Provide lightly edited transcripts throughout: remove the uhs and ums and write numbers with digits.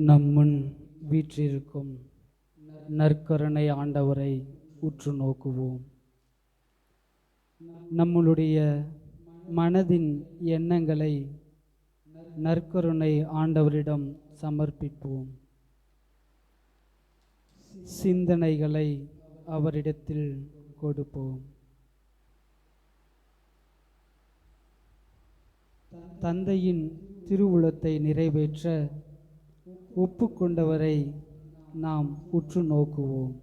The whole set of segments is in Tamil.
நம் முன் வீற்றிருக்கும் நற்கருணை ஆண்டவரை உற்று நோக்குவோம். நம்மளுடைய மனதின் எண்ணங்களை நற்கருணை ஆண்டவரிடம் சமர்ப்பிப்போம். சிந்தனைகளை அவரிடத்தில் கொடுப்போம். தந்தையின் திருவுளத்தை நிறைவேற்ற ஒப்புக்கொண்டவரை நாம் உற்று நோக்குவோம்.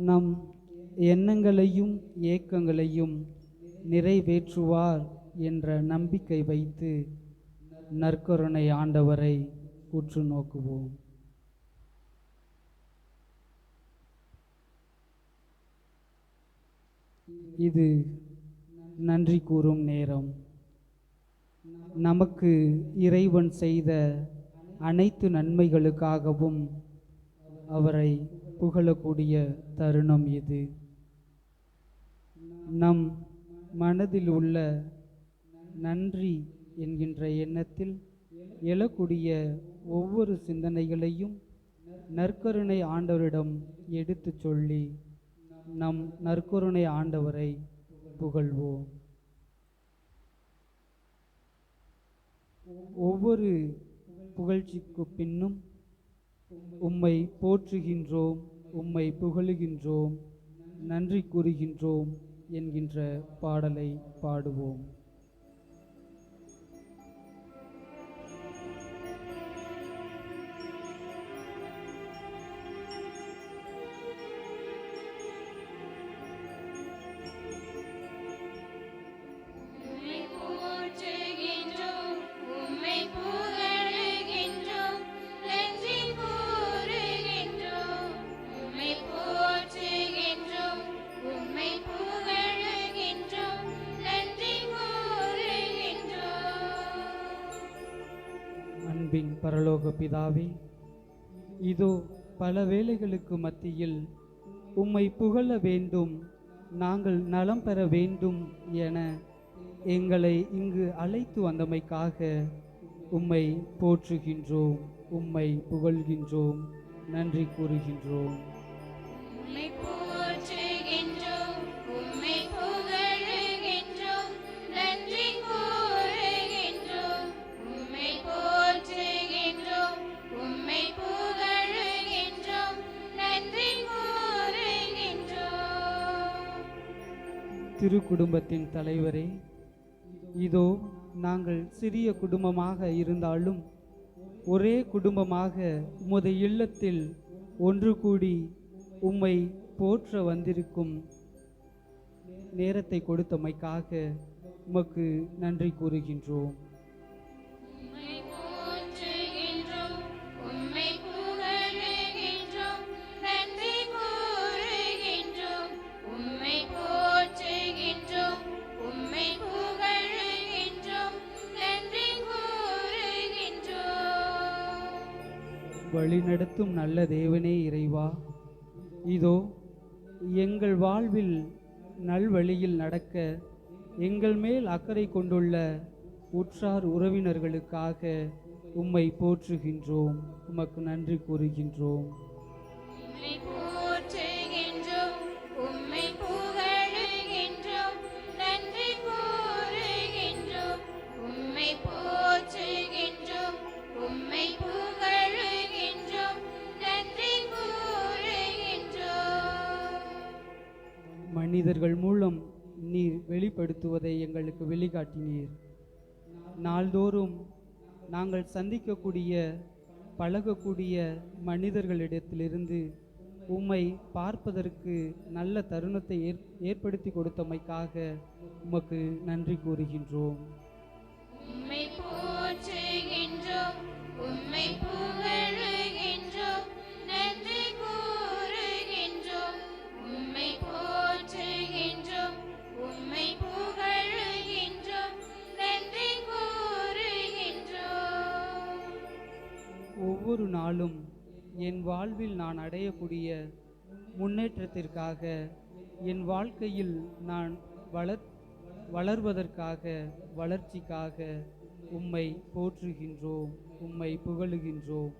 நம் எண்ணங்களையும் ஏக்கங்களையும் நிறைவேற்றுவார் என்ற நம்பிக்கை வைத்து நற்கருணை ஆண்டவரை உற்று நோக்குவோம். இது நன்றி கூறும் நேரம். நமக்கு இறைவன் செய்த அனைத்து நன்மைகளுக்காகவும் அவரை புகழக்கூடிய தருணம் இது. நம் மனதில் உள்ள நன்றி என்கின்ற எண்ணத்தில் எழக்கூடிய ஒவ்வொரு சிந்தனைகளையும் நற்கருணை ஆண்டவரிடம் எடுத்து சொல்லி நம் நற்கருணை ஆண்டவரை புகழ்வோம். ஒவ்வொரு புகழ்ச்சிக்கு பின்னும் உம்மை போற்றுகின்றோம், உம்மை புகழுகின்றோம், நன்றி கூறுகின்றோம் என்கின்ற பாடலை பாடுவோம். அன்பின் பரலோக பிதாவே, இதோ பல வேளைகளுக்கு மத்தியில் உம்மை புகழ வேண்டும், நாங்கள் நலம் பெற வேண்டும் என எங்களை இங்கு அழைத்து வந்தமைக்காக உம்மை போற்றுகின்றோம், உம்மை புகழ்கின்றோம், நன்றி கூறுகின்றோம். திரு குடும்பத்தின் தலைவரே, இதோ நாங்கள் சிறிய குடும்பமாக இருந்தாலும் ஒரே குடும்பமாக உமது இல்லத்தில் ஒன்று கூடி உம்மை போற்ற வந்திருக்கும் நேரத்தை கொடுத்தமைக்காக உமக்கு நன்றி கூறுகின்றோம். வழிநடத்தும் நல்ல தேவனே இறைவா, இதோ எங்கள் வாழ்வில் நல்வழியில் நடக்க எங்கள் மேல் அக்கறை கொண்டுள்ள உற்றார் உறவினர்களுக்காக உம்மை போற்றுகின்றோம், உமக்கு நன்றி கூறுகின்றோம். மனிதர்கள் மூலம் நீர் வெளிப்படுத்துவதை எங்களுக்கு வெளிக்காட்டினீர். நாள்தோறும் நாங்கள் சந்திக்கக்கூடிய பழகக்கூடிய மனிதர்களிடத்திலிருந்து உம்மை பார்ப்பதற்கு நல்ல தருணத்தை ஏற்படுத்தி கொடுத்தமைக்காக உமக்கு நன்றி கூறுகின்றோம். ஒவ்வொரு நாளும் என் வாழ்வில் நான் அடையக்கூடிய முன்னேற்றத்திற்காக, என் வாழ்க்கையில் நான் வளர்வதற்காக, வளர்ச்சிக்காக உம்மை போற்றுகின்றோம், உம்மை புகழுகின்றோம்.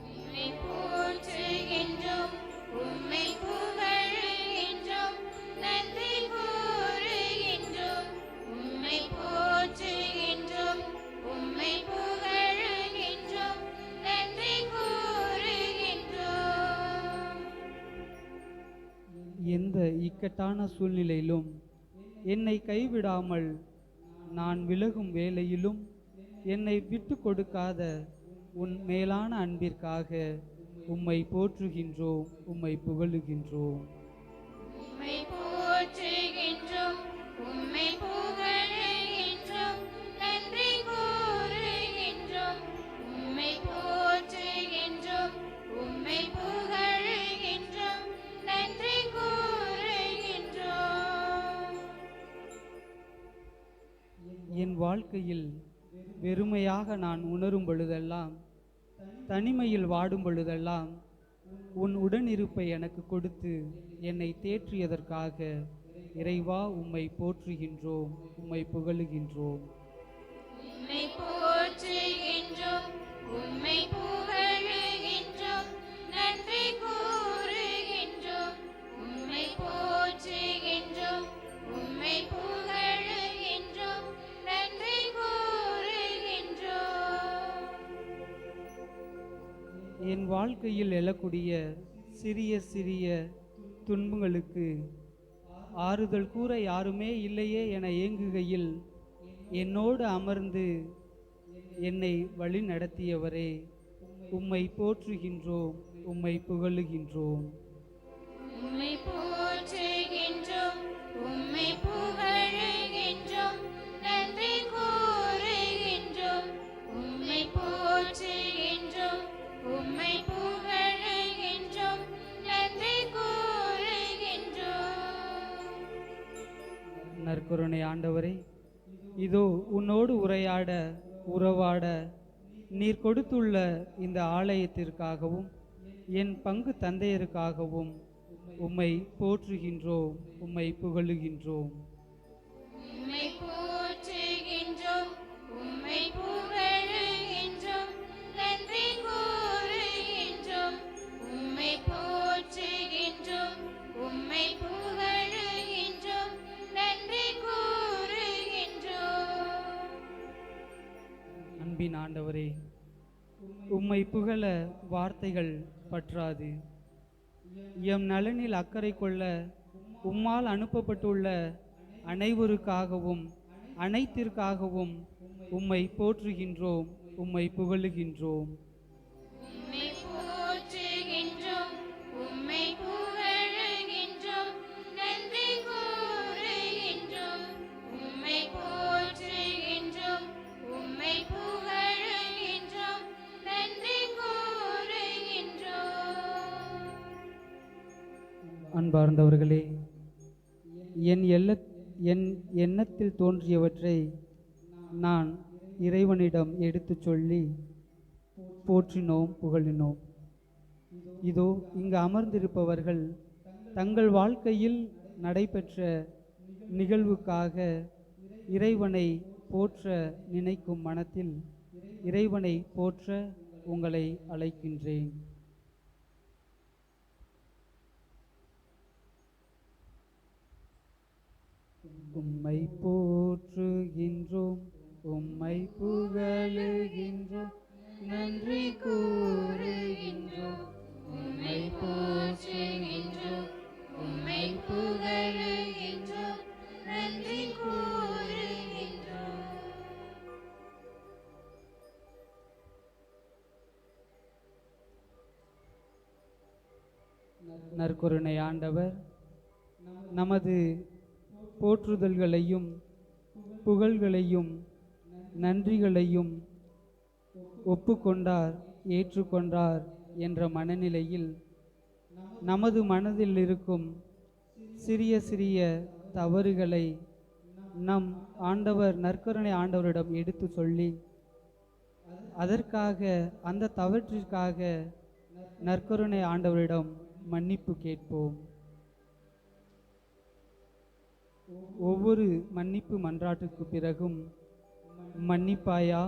உம்மை போற்றுகின்றோம், உம்மை புகழுகின்றோம், நன்றி கூறுகின்றோம். உம்மை போற்றுகின்றோம், உம்மை புகழுகின்றோம், நன்றி கூறுகின்றோம். எந்த இக்கட்டான சூழ்நிலையிலும் என்னை கைவிடாமல் நான் விலகும் வேளையிலும் என்னை விட்டு கொடுக்காத உன் மேலான அன்பிற்காக உம்மை போற்றுகின்றோம், உம்மை புகழுகின்றோம். உம்மை போற்றுகின்றோம், உம்மை புகழுகின்றோம், நன்றி கூறுகின்றோம். உம்மை போற்றுகின்றோம், உம்மை புகழுகின்றோம், நன்றி கூறுகின்றோம். என் வாழ்க்கையில் வெறுமையாக நான் உணரும் பொழுதெல்லாம், தனிமையில் வாடும் பொழுதெல்லாம் உன் உடனிருப்பை எனக்கு கொடுத்து என்னை தேற்றியதற்காக இறைவா உம்மை போற்றுகின்றோம், உம்மை புகழுகின்றோம். உம்மை போற்றுகின்றோம், உம்மை புகழுகின்றோம், நன்றி கூறுகின்றோம். உம்மை போற்றுகின்றோம், உம்மை புகழுகின்றோம், நன்றி கூறுகின்றோம். என் வாழ்க்கையில் எழக்கூடிய சிறிய சிறிய துன்பங்களுக்கு ஆறுதல் கூற யாருமே இல்லையே என ஏங்குகையில் என்னோடு அமர்ந்து என்னை வழி நடத்தியவரே, உம்மை போற்றுகின்றோம், உம்மை புகழுகின்றோம். உம்மை போற்றுகின்றோம், உம்மை புகழுகின்றோம், நன்றி கூறுகின்றோம். உம்மை போற்றுகின்றோம், உம்மை புகழுகின்றோம், நன்றி கூறுகின்றோம். நற்கருணை ஆண்டவரே, இதோ உன்னோடு உரையாட உறவாட நீர் கொடுத்துள்ள இந்த ஆலயத்திற்காகவும் என் பங்கு தந்தையருக்காகவும் உம்மை போற்றுகின்றோம், உம்மை புகழுகின்றோம். உம்மை போற்றுகின்றோம், உம்மை புகழுகின்றோம், நன்றி கூறுகின்றோம். உம்மை போற்றுகின்றோம், உம்மை புகழுகின்றோம், நன்றி கூறுகின்றோம். அன்பின் ஆண்டவரே, உம்மை புகழ வார்த்தைகள் பற்றாது. எம் நலனில் அக்கறை கொள்ள உம்மால் அனுப்பப்பட்டுள்ள அனைவருக்காகவும் அனைத்திற்காகவும் உம்மை போற்றுகின்றோம், உம்மை புகழுகின்றோம். உம்மை போற்றுகின்றோம், உம்மை புகழுகின்றோம், நன்றி கூறுகின்றோம். உம்மை போற்றுகின்றோம், உம்மை புகழுகின்றோம், நன்றி கூறுகின்றோம். அன்பார்ந்தவர்களே, என் எண்ணத்தில் தோன்றியவற்றை நான் இறைவனிடம் எடுத்துச் சொல்லி போற்றினோம், புகழினோம். இதோ இங்கு அமர்ந்திருப்பவர்கள் தங்கள் வாழ்க்கையில் நடைபெற்ற நிகழ்வுக்காக இறைவனை போற்ற நினைக்கும் மனத்தில் இறைவனை போற்ற உங்களை அழைக்கின்றேன். உம்மை போற்றுகின்றோம், உம்மை புகழுகின்றோம், நன்றி கூறுகின்றோம். உம்மை போற்றுகின்றோம், உம்மை புகழுகின்றோம், நன்றி கூறுகின்றோம். நற்கருணை ஆண்டவர் நமது போற்றுதல்களையும் புகழ்களையும் நன்றிகளையும் ஒப்புக்கொண்டார், ஏற்றுக்கொண்டார் என்ற மனநிலையில் நமது மனதில் இருக்கும் சிறிய சிறிய தவறுகளை நம் ஆண்டவர் நற்கருணை ஆண்டவரிடம் எடுத்து சொல்லி அதற்காக அந்த தவற்றிற்காக நற்கருணை ஆண்டவரிடம் மன்னிப்பு கேட்போம். ஒவ்வொரு மன்னிப்பு மன்றாட்டுக்கு பிறகும் மன்னிப்பாயா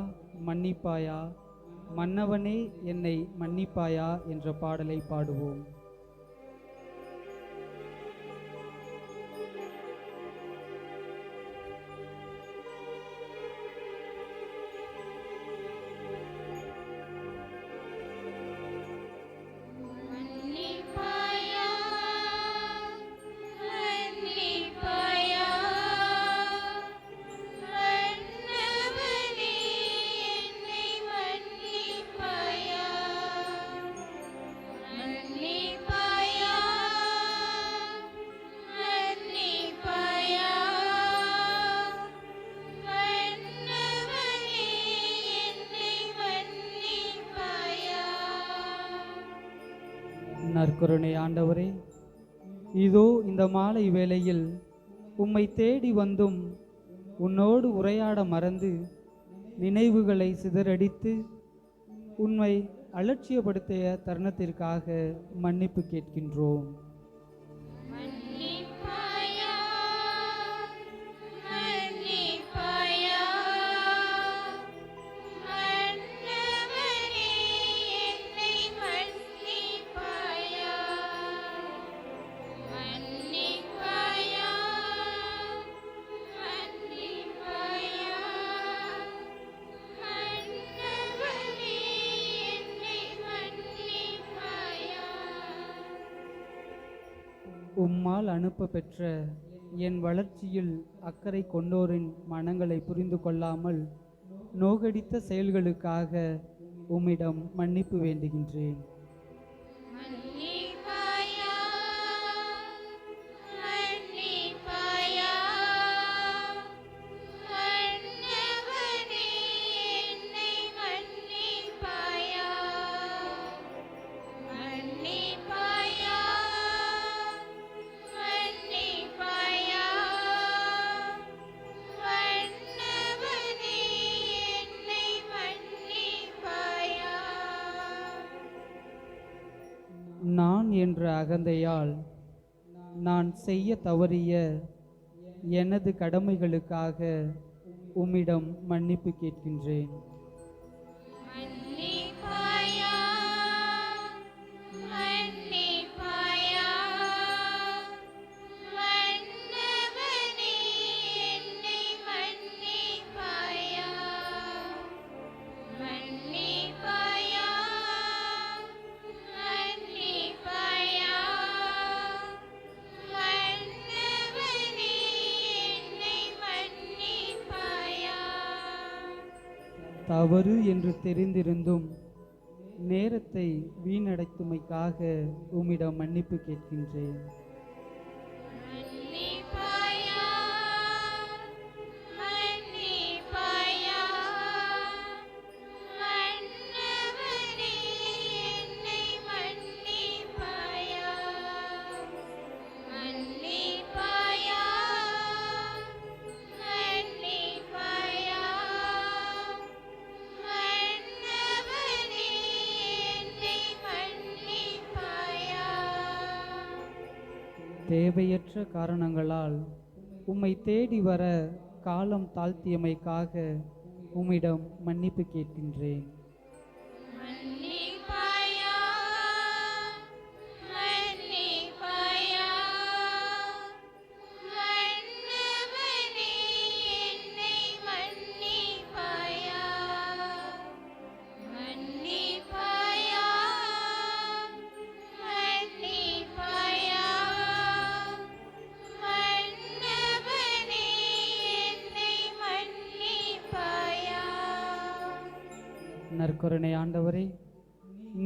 மன்னிப்பாயா மன்னவனே என்னை மன்னிப்பாயா என்ற பாடலை பாடுவோம். மன்னிப்பாயா மன்னிப்பாயா மன்னவனே என்னை மன்னிப்பாயா மன்னிப்பாயா மன்னிப்பாயா மன்னவனே என்னை மன்னிப்பாயா. நற்கருணை ஆண்டவரே, இதோ இந்த மாலை வேளையில் உம்மை தேடி வந்தும் உன்னோடு உரையாட மறந்து நினைவுகளை சிதறடித்து உம்மை அலட்சியப்படுத்திய தருணத்திற்காக மன்னிப்பு கேட்கின்றோம். மன்னிப்பாயா மன்னிப்பாயா மன்னவனே என்னை மன்னிப்பாயா மன்னிப்பாயா மன்னிப்பாயா மன்னவனே என்னை மன்னிப்பாயா. உம்மால் அனுப்ப பெற்ற என் வளர்ச்சியில் அக்கறை கொண்டோரின் மனங்களை புரிந்து கொள்ளாமல் நோகடித்த செயல்களுக்காக உம்மிடம் மன்னிப்பு வேண்டுகின்றேன். மன்னிப்பாயா மன்னிப்பாயா மன்னவனே என்னை மன்னிப்பாயா மன்னிப்பாயா மன்னிப்பாயா மன்னவனே என்னை மன்னிப்பாயா. நான் என்ற அகந்தையால் நான் செய்ய தவறிய எனது கடமைகளுக்காக உம்மிடம் மன்னிப்பு கேட்கின்றேன். மன்னிப்பாயா மன்னிப்பாயா மன்னவனே என்னை மன்னிப்பாயா மன்னிப்பாயா மன்னிப்பாயா மன்னவனே என்னை மன்னிப்பாயா. தவறு என்று தெரிந்திருந்தும் நேரத்தை வீணடைத்துமைக்காக உம்மிடம் மன்னிப்பு கேட்கின்றேன். மன்னிப்பாயா மன்னிப்பாயா மன்னவனே என்னை மன்னிப்பாயா மன்னிப்பாயா மன்னிப்பாயா மன்னவனே என்னை மன்னிப்பாயா. தேவையற்ற காரணங்களால் உம்மை தேடி வர காலம் தாழ்த்தியமைக்காக உம்மிடம் மன்னிப்பு கேட்கின்றேன். மன்னிப்பாயா மன்னிப்பாயா மன்னவனே என்னை மன்னிப்பாயா மன்னிப்பாயா மன்னிப்பாயா மன்னவனே என்னை மன்னிப்பாயா. நற்கருணை ஆண்டவரே,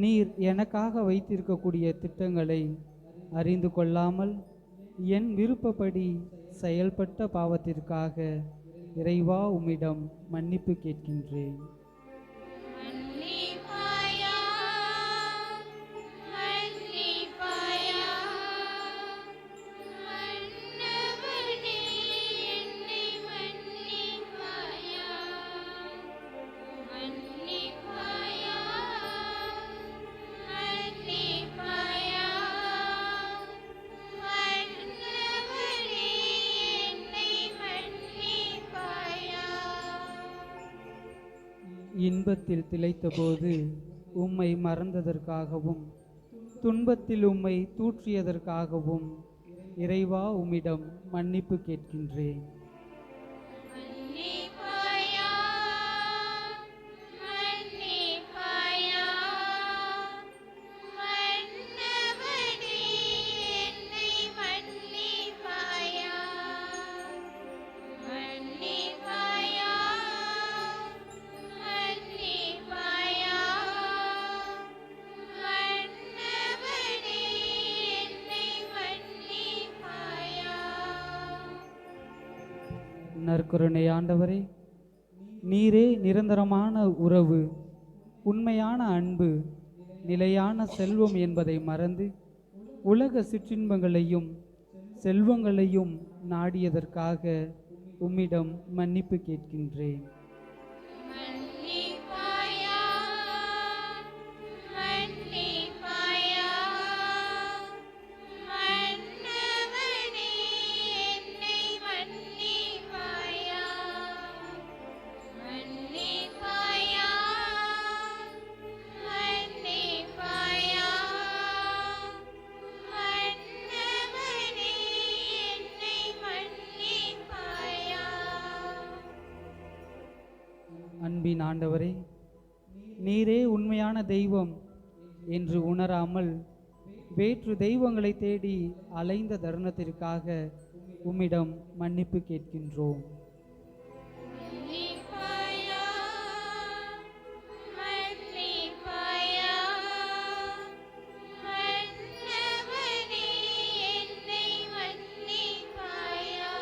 நீர் எனக்காக வைத்திருக்கக்கூடிய திட்டங்களை அறிந்து கொள்ளாமல் என் விருப்பப்படி செயல்பட்ட பாவத்திற்காக இறைவா உம்மிடம் மன்னிப்பு கேட்கின்றேன். மன்னிப்பாயா மன்னிப்பாயா மன்னவனே என்னை மன்னிப்பாயா மன்னிப்பாயா மன்னிப்பாயா மன்னவனே என்னை மன்னிப்பாயா. இன்பத்தில் திளைத்தபோது உம்மை மறந்ததற்காகவும் துன்பத்தில் உம்மை தூற்றியதற்காகவும் இறைவா உம்மிடம் மன்னிப்பு கேட்கின்றேன். மன்னிப்பாயா மன்னிப்பாயா மன்னவனே என்னை மன்னிப்பாயா மன்னிப்பாயா மன்னிப்பாயா மன்னவனே என்னை மன்னிப்பாயா. நற்கருணை ஆண்டவரே, நீரே நிரந்தரமான உறவு, உண்மையான அன்பு, நிலையான செல்வம் என்பதை மறந்து உலக சிற்றின்பங்களையும் செல்வங்களையும் நாடியதற்காக உம்மிடம் மன்னிப்பு கேட்கின்றேன். மன்னிப்பாயா மன்னிப்பாயா மன்னவனே என்னை மன்னிப்பாயா மன்னிப்பாயா மன்னிப்பாயா மன்னவனே என்னை மன்னிப்பாயா. அன்பின் ஆண்டவரே, நீரே உண்மையான தெய்வம் என்று உணராமல் வேற்று தெய்வங்களை தேடி அலைந்த தருணத்திற்காக உம்மிடம் மன்னிப்பு கேட்கின்றோம். மன்னிப்பாயா மன்னிப்பாயா மன்னவனே என்னை மன்னிப்பாயா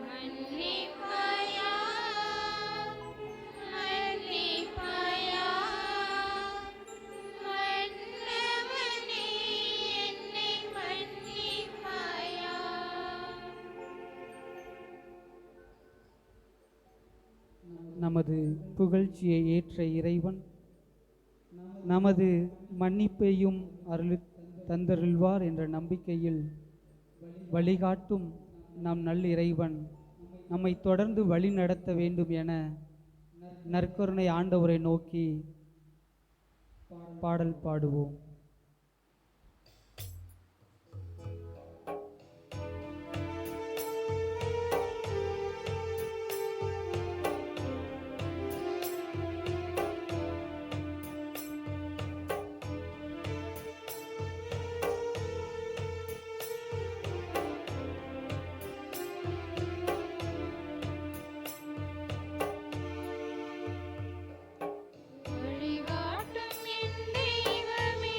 மன்னிப்பாயா மன்னிப்பாயா மன்னவனே என்னை மன்னிப்பாயா. நமது புகழ்ச்சியை ஏற்ற இறைவன் நமது மன்னிப்பையும் தந்தருள்வார் என்ற நம்பிக்கையில் வழிகாட்டும் நம் நல்லிறைவன் நம்மை தொடர்ந்து வழி நடத்த வேண்டும் என நற்கருணை ஆண்டவரை நோக்கி பாடல் பாடுவோம். வழிகாட்டும் என் தெய்வமே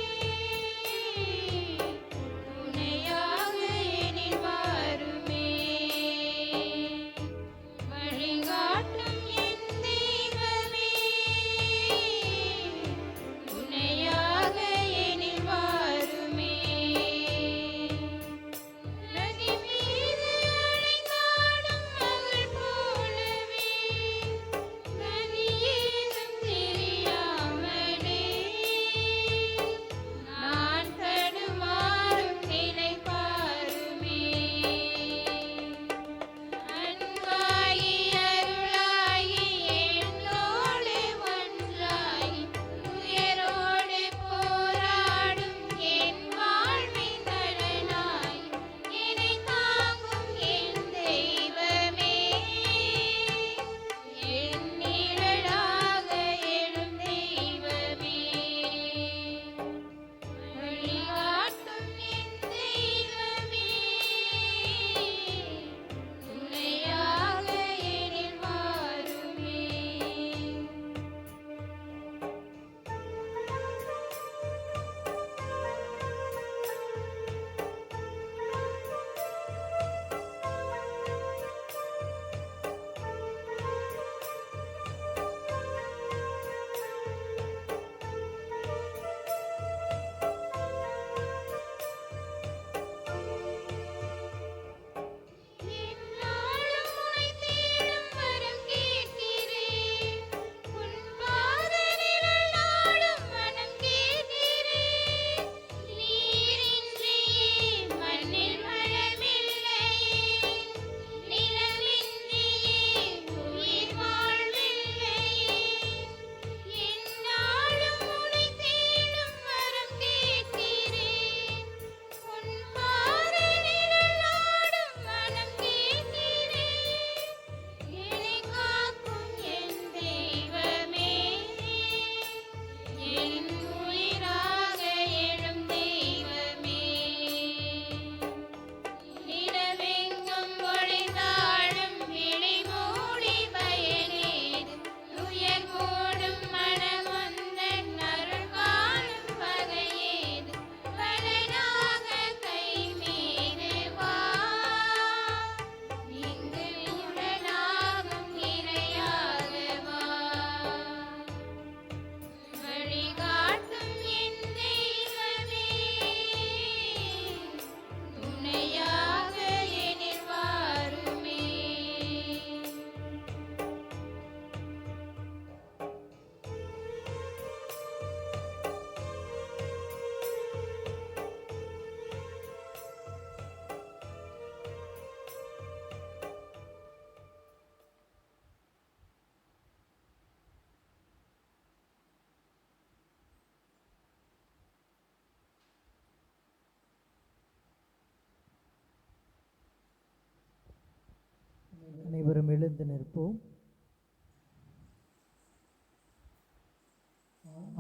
எழுந்து நிற்போம்.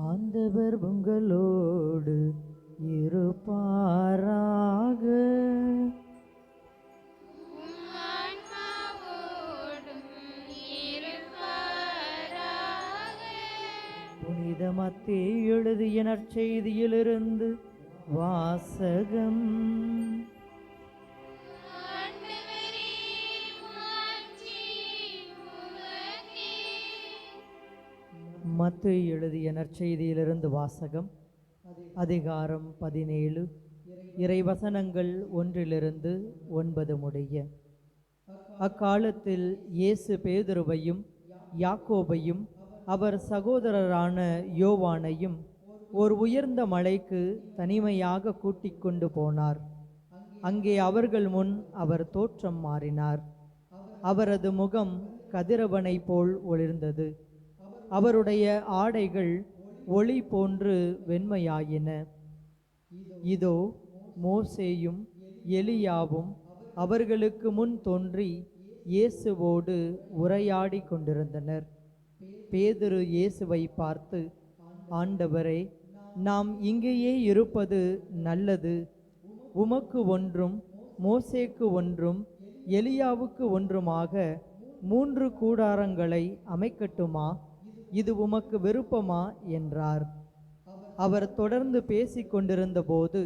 ஆண்டவர் உங்களோடு இருப்பாராக. ஆன்மாவோடும் இருப்பாராக. புனித மத்தேயு எழுதிய நற்செய்தியிலிருந்து வாசகம். ஆண்டவரே, மாட்சி உமக்கே. மத்தேயு எழுதிய நற்செய்தியிலிருந்து வாசகம். அதிகாரம் 17, இறைவசனங்கள் 1-9 முடிய. அக்காலத்தில் இயேசு பேதுருவையும் யாக்கோபையும் அவர் சகோதரரான யோவானையும் ஒரு உயர்ந்த மலைக்கு தனிமையாக கூட்டிக் கொண்டு போனார். அங்கே அவர்கள் முன் அவர் தோற்றம் மாறினார். அவரது முகம் கதிரவனை போல் ஒளிர்ந்தது. அவருடைய ஆடைகள் ஒளி போன்று வெண்மையாயின. இதோ மோசேயும் எலியாவும் அவர்களுக்கு முன் தோன்றி இயேசுவோடு உரையாடி கொண்டிருந்தனர். பேதுரு இயேசுவை பார்த்து, ஆண்டவரே, நாம் இங்கேயே இருப்பது நல்லது. உமக்கு ஒன்றும் மோசேக்கு ஒன்றும் எலியாவுக்கு ஒன்றுமாக 3 கூடாரங்களை அமைக்கட்டுமா? இது உமக்கு விருப்பமா என்றார். அவர் தொடர்ந்து பேசிக் கொண்டிருந்த போது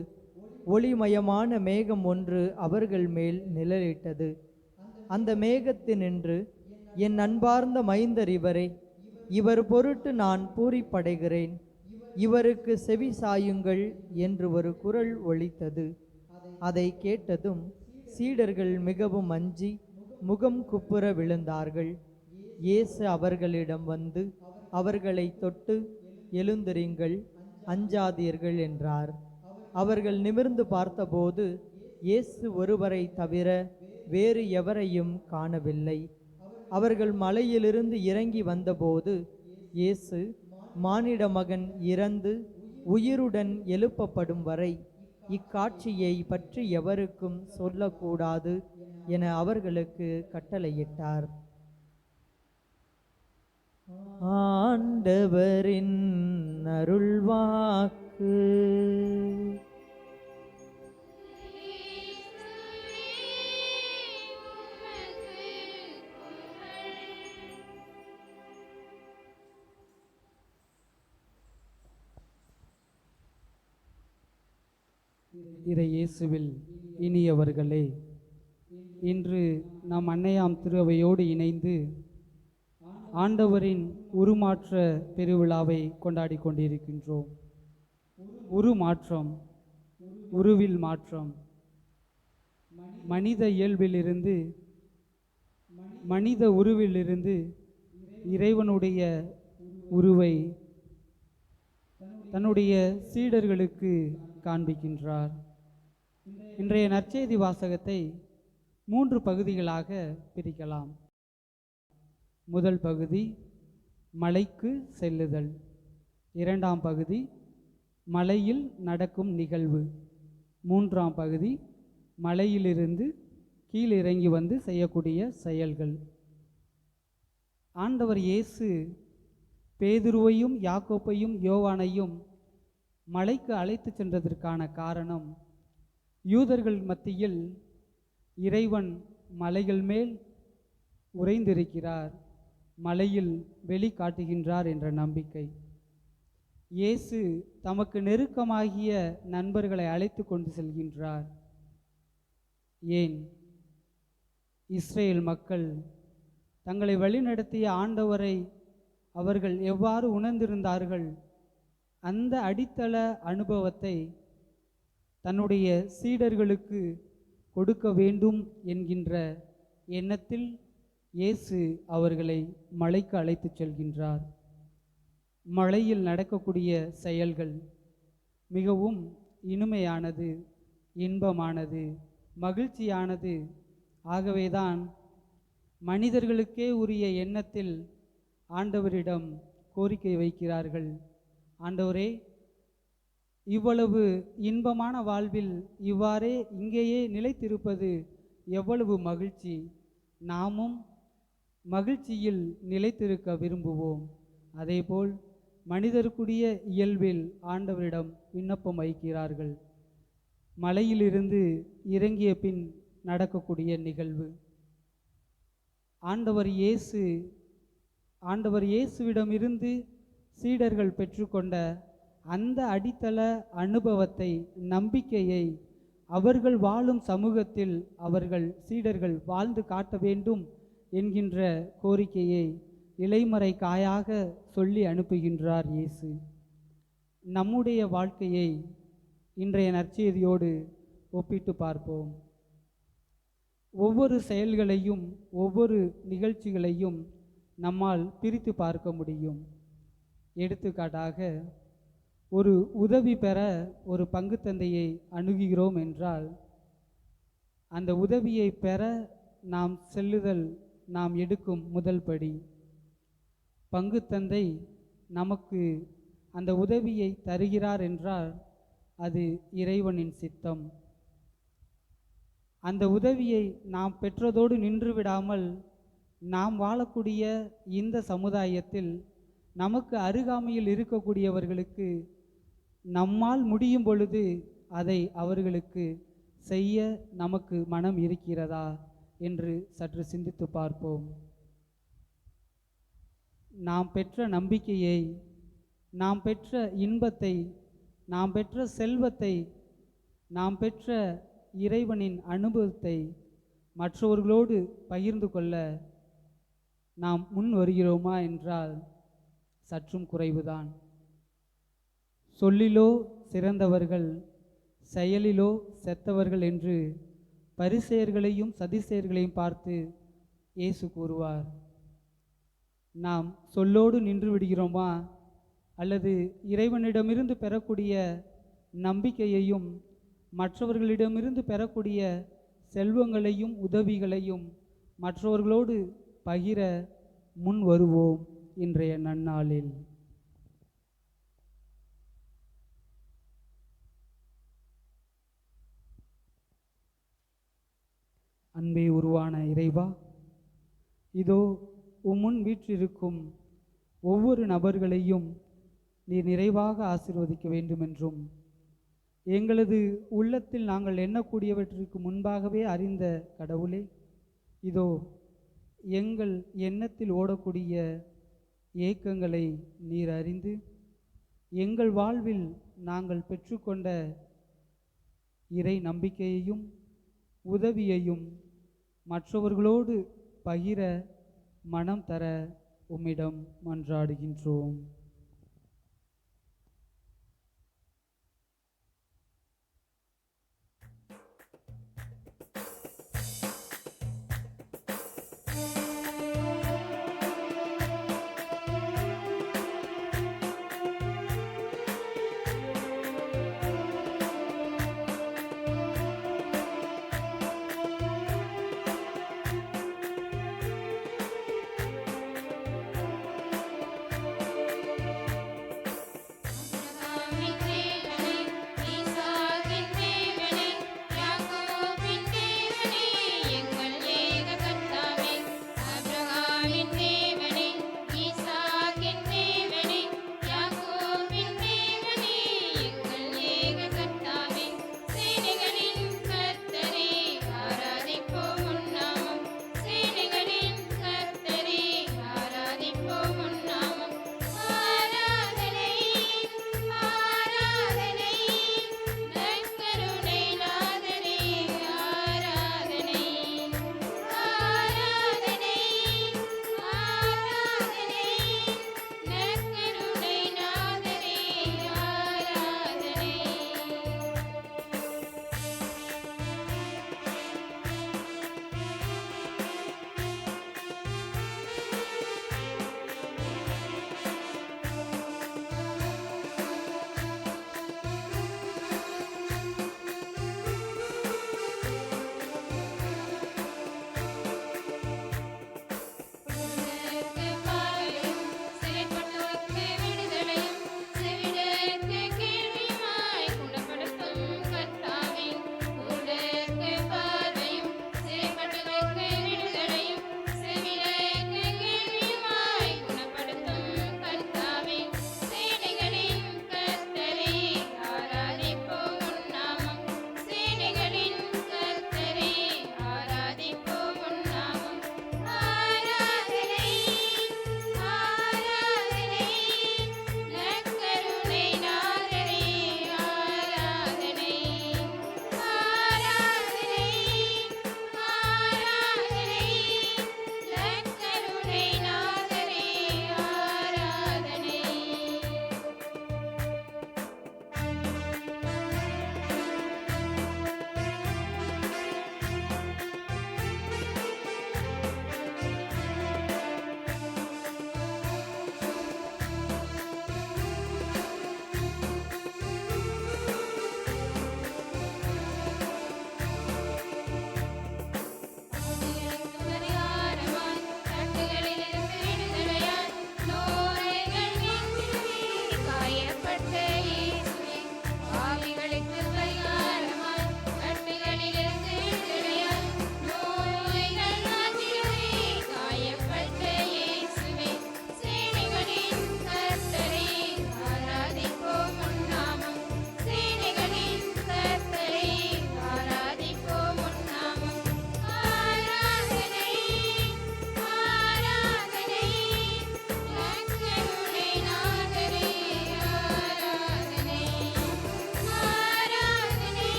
ஒளிமயமான மேகம் ஒன்று அவர்கள் மேல் நிழலிட்டது. அந்த மேகத்தினின்று, என் அன்பார்ந்த மைந்தர் இவரே, இவர் பொருட்டு நான் பூரிப்படைகிறேன், இவருக்கு செவி சாயுங்கள் என்று ஒரு குரல் ஒலித்தது. அதை கேட்டதும் சீடர்கள் மிகவும் அஞ்சி முகம் குப்புற விழுந்தார்கள். இயேசு அவர்களிடம் வந்து அவர்களை தொட்டு, எழுந்திருங்கள், அஞ்சாதீர்கள் என்றார். அவர்கள் நிமிர்ந்து பார்த்தபோது இயேசு ஒருவரை தவிர வேறு எவரையும் காணவில்லை. அவர்கள் மலையிலிருந்து இறங்கி வந்தபோது இயேசு, மானிட மகன் இறந்து உயிருடன் எழுப்பப்படும் வரை இக்காட்சியை பற்றி எவருக்கும் சொல்லக்கூடாது என அவர்களுக்கு கட்டளையிட்டார். ஆண்டவரின் அருள்வாக்கு. இறை இயேசுவில் இனியவர்களே, இன்று நாம் அன்னையாம் திருவையோடு இணைந்து ஆண்டவரின் உருமாற்ற பெருவிழாவை கொண்டாடி கொண்டிருக்கின்றோம். உருமாற்றம், உருவில் மாற்றம், மனித இயல்பிலிருந்து மனித உருவிலிருந்து இறைவனுடைய உருவை தன்னுடைய சீடர்களுக்கு காண்பிக்கின்றார். இன்றைய நற்செய்தி வாசகத்தை 3 பகுதிகளாக பிரிக்கலாம். முதல் பகுதி மலைக்கு செல்லுதல், 2ஆம் பகுதி மலையில் நடக்கும் நிகழ்வு, 3ஆம் பகுதி மலையிலிருந்து கீழிறங்கி வந்து செய்யக்கூடிய செயல்கள். ஆண்டவர் இயேசு பேதுருவையும் யாக்கோப்பையும் யோவானையும் மலைக்கு அழைத்து சென்றதற்கான காரணம், யூதர்கள் மத்தியில் இறைவன் மலைகள் மேல் உறைந்திருக்கிறார், மலையில் வெளி காட்டுகின்றார் என்ற நம்பிக்கை. இயேசு தமக்கு நெருக்கமாகிய நண்பர்களை அழைத்து கொண்டு செல்கின்றார். ஏன்? இஸ்ரேல் மக்கள் தங்களை வழிநடத்திய ஆண்டவரை அவர்கள் எவ்வாறு உணர்ந்திருந்தார்கள், அந்த அடித்தள அனுபவத்தை தன்னுடைய சீடர்களுக்கு கொடுக்க வேண்டும் என்கின்ற எண்ணத்தில் இயேசு அவர்களை மலைக்கு அழைத்து செல்கின்றார். மலையில் நடக்கக்கூடிய செயல்கள் மிகவும் இனிமையானது, இன்பமானது, மகிழ்ச்சியானது. ஆகவேதான் மனிதர்களுக்கே உரிய எண்ணத்தில் ஆண்டவரிடம் கோரிக்கை வைக்கிறார்கள். ஆண்டவரே, இவ்வளவு இன்பமான வாழ்வில் இவ்வாறே இங்கேயே நிலைத்திருப்பது எவ்வளவு மகிழ்ச்சி. நாமும் மகிழ்ச்சியில் நிலைத்திருக்க விரும்புவோம். அதேபோல் மனிதருக்குரிய இயல்பில் ஆண்டவரிடம் விண்ணப்பம் வைக்கிறார்கள். மலையிலிருந்து இறங்கிய பின் நடக்கக்கூடிய நிகழ்வு. ஆண்டவர் இயேசுவிடமிருந்து சீடர்கள் பெற்றுக்கொண்ட அந்த அடித்தள அனுபவத்தை, நம்பிக்கையை அவர்கள் வாழும் சமூகத்தில் சீடர்கள் வாழ்ந்து காட்ட வேண்டும் என்கின்ற கோரிக்கையை இலைமறை காயாக சொல்லி அனுப்புகின்றார் இயேசு. நம்முடைய வாழ்க்கையை இன்றைய நற்செய்தியோடு ஒப்பிட்டு பார்ப்போம். ஒவ்வொரு செயல்களையும், ஒவ்வொரு நிகழ்ச்சிகளையும் நம்மால் பிரித்து பார்க்க முடியும். எடுத்துக்காட்டாக, ஒரு உதவி பெற ஒரு பங்குத்தந்தையை அணுகுகிறோம் என்றால், அந்த உதவியை பெற நாம் செல்லுதல் நாம் எடுக்கும் முதல் படி. பங்குத்தந்தை நமக்கு அந்த உதவியை தருகிறார் என்றால் அது இறைவனின் சித்தம். அந்த உதவியை நாம் பெற்றதோடு நின்று விடாமல், நாம் வாழக்கூடிய இந்த சமுதாயத்தில் நமக்கு அருகாமையில் இருக்கக்கூடியவர்களுக்கு நம்மால் முடியும் பொழுது அதை அவர்களுக்கு செய்ய நமக்கு மனம் இருக்கிறதா என்று சற்று சிந்தித்து பார்ப்போம். நாம் பெற்ற நம்பிக்கையை, நாம் பெற்ற இன்பத்தை, நாம் பெற்ற செல்வத்தை, நாம் பெற்ற இறைவனின் அனுபவத்தை மற்றவர்களோடு பகிர்ந்து கொள்ள நாம் முன் வருகிறோமா என்றால் சற்றும் குறைவுதான். சொல்லிலோ சிறந்தவர்கள், செயலிலோ செத்தவர்கள் என்று பரிசேயர்களையும் சதிசேயர்களையும் பார்த்து இயேசு கூறுவார். நாம் சொல்லோடு நின்று விடுகிறோமா, அல்லது இறைவனிடமிருந்து பெறக்கூடிய நம்பிக்கையையும் மற்றவர்களிடமிருந்து பெறக்கூடிய செல்வங்களையும் உதவிகளையும் மற்றவர்களோடு பகிர முன் வருவோம் இன்றைய நன்னாளில். அன்பே உருவான இறைவா, இதோ உம்முன் வீற்றிருக்கும் ஒவ்வொரு நபர்களையும் நீர் நிறைவாக ஆசீர்வதிக்க வேண்டுமென்றும், எங்களது உள்ளத்தில் நாங்கள் எண்ணக்கூடியவற்றிற்கு முன்பாகவே அறிந்த கடவுளே, இதோ எங்கள் எண்ணத்தில் ஓடக்கூடிய ஏக்கங்களை நீர் அறிந்து, எங்கள் வாழ்வில் நாங்கள் பெற்றுக்கொண்ட இறை நம்பிக்கையையும் உதவியையும் மற்றவர்களோடு பகிர மனம் தர உம்மிடம் மன்றாடுகின்றோம்.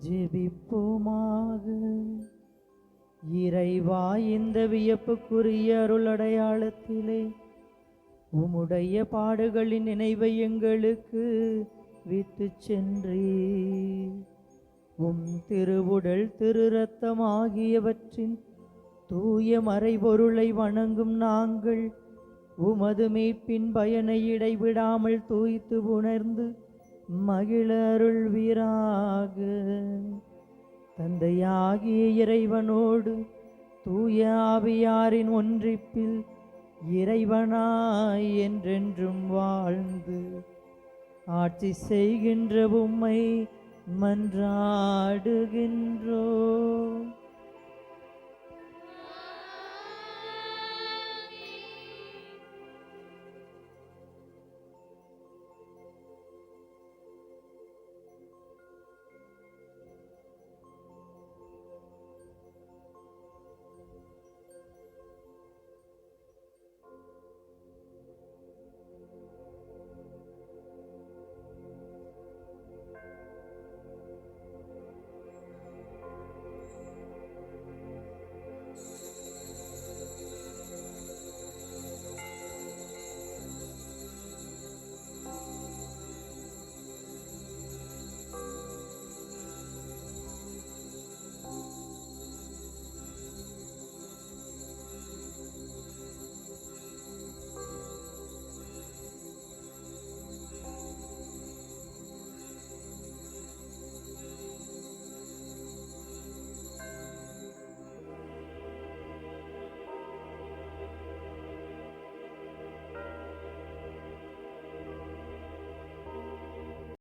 ஜெபிப்போமாக. இறைவா, இந்த வியப்புக்குரிய அருளடையாளத்திலே உம்முடைய பாடுகளின் நினைவை எங்களுக்கு விட்டு சென்றீர். உம் திருவுடல் திரு இரத்தம் ஆகியவற்றின் தூய மறைபொருளை வணங்கும் நாங்கள் உமது மீட்பின் பயனை இடைவிடாமல் தூய்த்து உணர்ந்து மகிழ அருள்வீராக. தந்தையாகிய இறைவனோடு தூய ஆவியாரின் ஒன்றிப்பில் இறைவனாய் என்றென்றும் வாழ்ந்து ஆட்சி செய்கின்ற உம்மை மன்றாடுகின்றோம்.